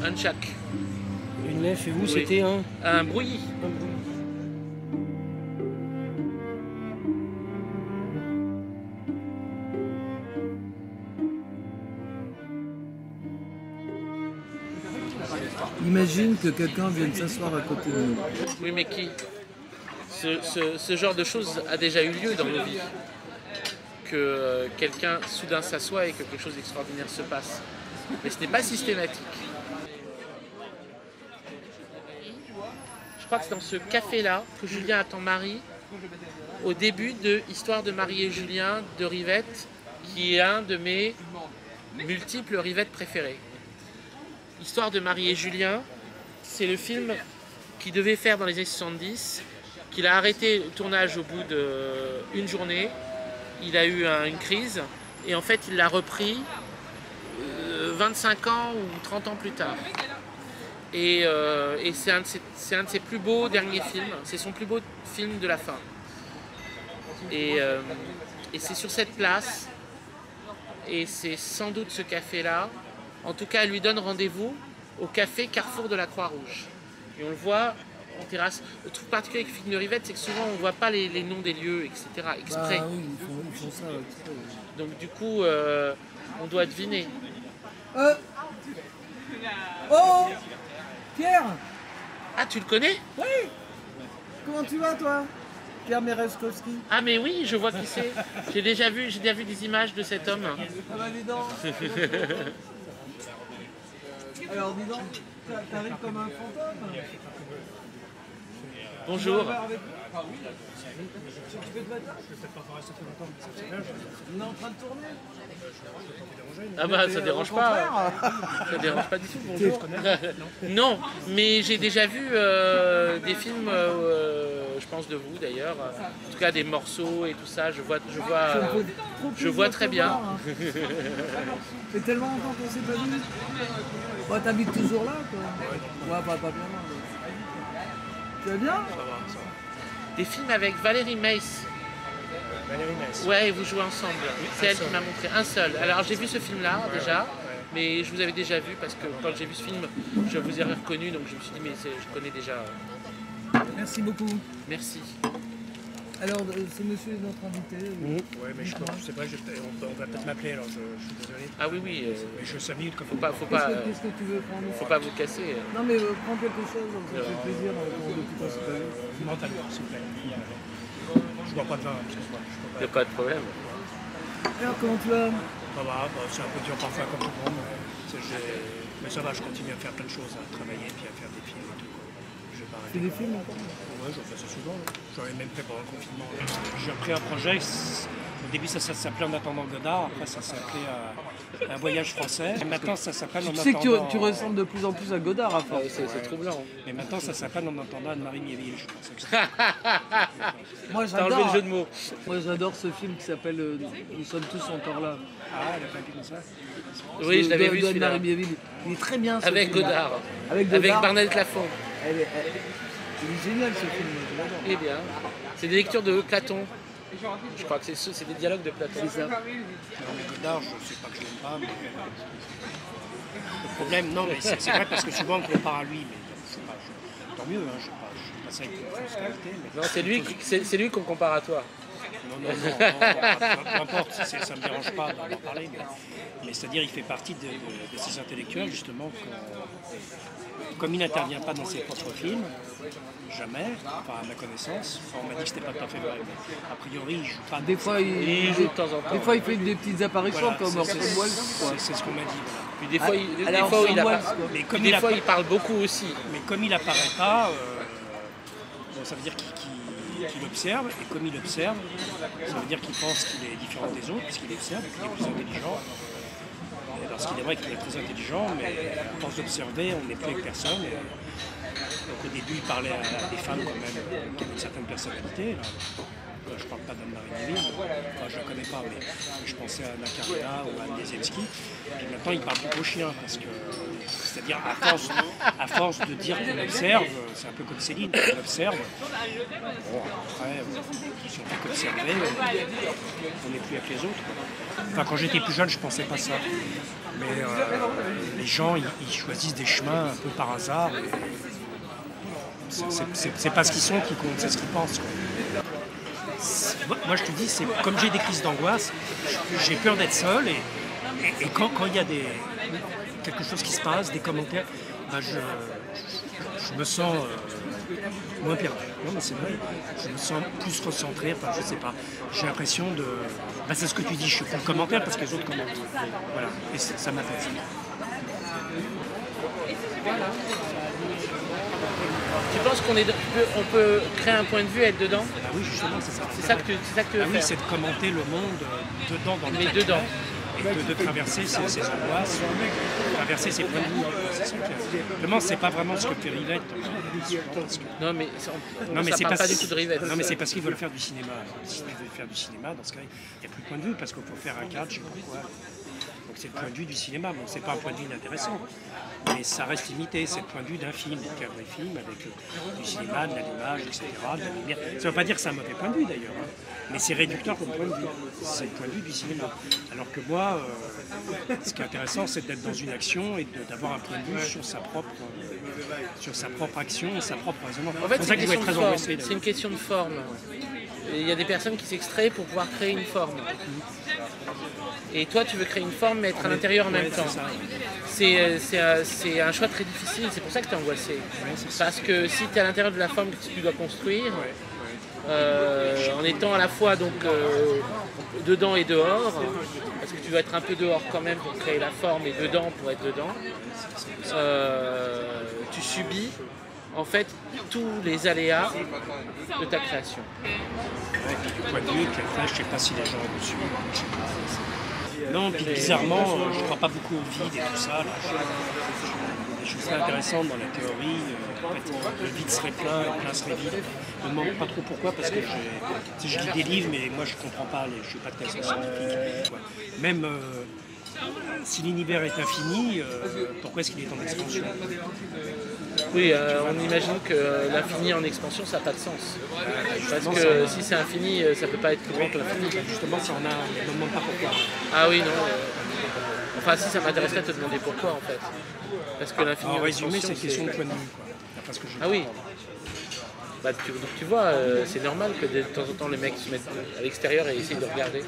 Nunchak. Une nef, et vous, Oui. c'était Un brouillis. Imagine que quelqu'un vienne s'asseoir à côté de nous. Oui, mais qui ce genre de choses a déjà eu lieu dans nos vies. Que quelqu'un soudain s'assoit et que quelque chose d'extraordinaire se passe. Mais ce n'est pas systématique. Je crois que c'est dans ce café-là que Julien attend Marie au début de Histoire de Marie et Julien de Rivette, qui est un de mes multiples Rivette préférés. Histoire de Marie et Julien, c'est le film qu'il devait faire dans les années 70, qu'il a arrêté le tournage au bout d'une journée. Il a eu une crise et en fait il l'a repris 25 ans ou 30 ans plus tard. Et c'est un de ses plus beaux derniers films, c'est son plus beau film de la fin. Et c'est sur cette place, et c'est sans doute ce café-là. En tout cas, elle lui donne rendez-vous au café Carrefour de la Croix-Rouge. Et on le voit en terrasse. Le truc particulier avec le film de Rivette, c'est que souvent on ne voit pas les noms des lieux, etc. exprès. Ah oui, ils font ça exprès. Donc du coup, on doit deviner. Oh Pierre. Ah, tu le connais? Oui. Comment tu vas, toi? Pierre Merezkowski. Ah mais oui, je vois qui c'est. J'ai déjà vu des images de cet homme. Ah bah dis donc. Alors dis donc, t'arrives comme un fantôme. Bonjour. Tu fais de matin? On est en train de tourner. Ah bah ça dérange pas. Ça dérange pas du tout. Bonjour. Non, mais j'ai déjà vu des films, je pense de vous d'ailleurs. En tout cas des morceaux et tout ça. Je vois très bien. Ça fait tellement longtemps qu'on s'est pas vu. Ouais, t'habites toujours là, quoi. Ouais, pas bien loin. Tu vas bien? Ça va. Des films avec Valérie Meiss. Valérie Meiss. Ouais, vous jouez ensemble. C'est elle qui m'a montré un seul. Alors j'ai vu ce film-là déjà, mais je vous avais déjà vu parce que quand j'ai vu ce film, je vous ai reconnu, donc je me suis dit mais je connais déjà. Merci beaucoup. Merci. Alors, ce monsieur est notre invité. Ouais, mais c'est vrai, on va peut-être m'appeler, alors je suis désolé. Ah oui, oui. Mais je 5 minutes, Faut pas, Qu'est-ce que tu veux prendre? faut pas vous casser. Non, mais prends quelque chose, ça fait plaisir. Depuis qu'on s'est pas vu. Mentalement, s'il vous plaît. Je bois pas de vin, ce soir. Il n'y a pas de problème. Alors, comment tu vas? Ça va, c'est un peu dur parfois comme tout le monde, mais ça va, je continue à faire plein de choses, à travailler, puis à faire des films et tout. Je vais pas Tu fais arrêter. des films encore? Ouais, j'en fais ça souvent. J'en ai même fait pendant le confinement. J'ai repris un projet. Au début, ça s'appelait En attendant Godard. Après, ça s'appelait Un voyage français. Et maintenant, ça s'appelle En Tu sais attendant... que tu ressembles de plus en plus à Godard à force. C'est troublant. Et maintenant, ça s'appelle En attendant Anne-Marie Miéville. Je pense que Moi, T'as enlevé le jeu de mots. Moi, j'adore ce film qui s'appelle Nous sommes tous encore là. Ah, elle a pas été comme ça. Oui, je l'avais vu celui-là. Anne-Marie Miéville. Il est très bien ce Avec film-là. Godard. Avec Avec Godard. Barnett Lafont. Il est génial ce film, je l'adore. Eh bien, c'est des lectures de Platon. Je crois que c'est des dialogues de Platon. C'est ça. Non, mais Godard, je ne sais pas que je l'aime pas, mais... Le problème, non, mais c'est vrai parce que souvent on compare à lui, mais je sais pas, tant mieux, hein, je sais pas ça avec une fausse qualité. Mais... Non, c'est lui qu'on compare à toi. Non, peu importe, ça ne me dérange pas d'en parler, mais c'est-à-dire il fait partie de ces intellectuels, justement, comme il n'intervient pas dans ses propres films, jamais, enfin à ma connaissance, enfin, on m'a dit que c'était pas tout à fait vrai, mais a priori il joue pas. Des fois, Il joue de temps en temps. Des fois, il fait des petites apparitions Voilà, comme Orson Welles. c'est ce qu'on m'a dit. Voilà. Puis des fois, Mais comme des fois, il parle beaucoup aussi. Mais comme il apparaît pas, bon, ça veut dire qu'il observe, et comme il observe, ça veut dire qu'il pense qu'il est différent des autres, puisqu'il observe et qu'il est plus intelligent. Parce qu'il est vrai qu'il est très intelligent, mais à force d'observer, on n'est plus avec personne. Donc au début, il parlait à des femmes quand même qui avaient une certaine personnalité. Là. Je ne parle pas d'Anne-Marie Miéville, je ne la connais pas, mais je pensais à Anna Karenina ou à Anne Niezemski. Puis maintenant, il parle beaucoup aux chiens, parce que, c'est-à-dire à force de dire qu'on observe, c'est un peu comme Céline, on observe. Bon, après, si on fait qu'observer, on n'est plus avec les autres. Enfin, quand j'étais plus jeune, je ne pensais pas ça. Mais les gens, ils choisissent des chemins un peu par hasard. C'est pas ce qu'ils sont qui compte, c'est ce qu'ils pensent, quoi. Moi, je te dis, c'est comme j'ai des crises d'angoisse, j'ai peur d'être seul et quand il y a quelque chose qui se passe, des commentaires, ben je me sens moins perdu. Non, mais c'est vrai, je me sens plus recentré, enfin, je sais pas. J'ai l'impression de... Ben, c'est ce que tu dis, je suis pour le commentaire parce que les autres commentent. Voilà, et ça m'apaise. Tu penses on peut créer un point de vue et être dedans? Ah oui, justement, c'est ça. C'est ça que tu veux oui, faire? c'est de commenter le monde dedans, dans le Mais texte. dedans. Et de traverser ses angoisses, traverser ses points de vue. C'est ça qui est... Vraiment, c'est pas vraiment ce que fait Rivette. Non, mais Non, mais ça c'est parle pas pas du tout de Rivette. Non, mais c'est parce qu'ils veulent faire du cinéma. S'ils veulent faire du cinéma, dans ce cas, il n'y a plus de point de vue, parce qu'il faut faire un cadre, je sais pas quoi. Donc c'est le point de vue du cinéma. Bon, c'est pas un point de vue inintéressant, mais ça reste limité. C'est le point de vue d'un film, d'un vrai film, avec du cinéma, de l'image, etc., de la lumière. Ça ne veut pas dire que c'est un mauvais point de vue, d'ailleurs. Hein. Mais c'est réducteur comme point de vue. C'est le point de vue du cinéma. Alors que moi, ce qui est intéressant, c'est d'être dans une action et d'avoir un point de vue sur sa propre action et sa propre raisonnement. En fait, c'est c'est pour ça une, qu'il doit être très angoissé. c'est une question de forme. Et il y a des personnes qui s'extraient pour pouvoir créer une forme. Et toi, tu veux créer une forme, mais être à l'intérieur en même temps. C'est un choix très difficile, c'est pour ça que tu es angoissé. Parce que si tu es à l'intérieur de la forme que tu dois construire, en étant à la fois donc, dedans et dehors, parce que tu dois être un peu dehors quand même pour créer la forme et dedans pour être dedans, tu subis en fait tous les aléas de ta création. Ouais, puis du point de vue, je ne sais pas si les gens le suivent. Non, puis bizarrement, je ne crois pas beaucoup au vide et tout ça. Là. Des choses très intéressantes dans la théorie. En fait, le vide serait plein, le plein serait vide. Je ne me demande pas trop pourquoi, parce que je lis des livres, mais moi je ne comprends pas, je ne suis pas très scientifique. Même si l'univers est infini, pourquoi est-ce qu'il est en expansion? Oui, on imagine que l'infini en expansion, ça n'a pas de sens. Parce que si c'est infini, ça ne peut pas être plus grand que l'infini. Justement, si on a, je ne me demande pas pourquoi. Ah oui, non. Enfin, si, ça m'intéresserait de te demander pourquoi, en fait. Parce que l'infini En en résumé, expansion, c'est question de point de vue. D'après ce que je Ah oui. Bah, donc tu vois, c'est normal que de temps en temps les mecs se mettent à l'extérieur et essayent de regarder.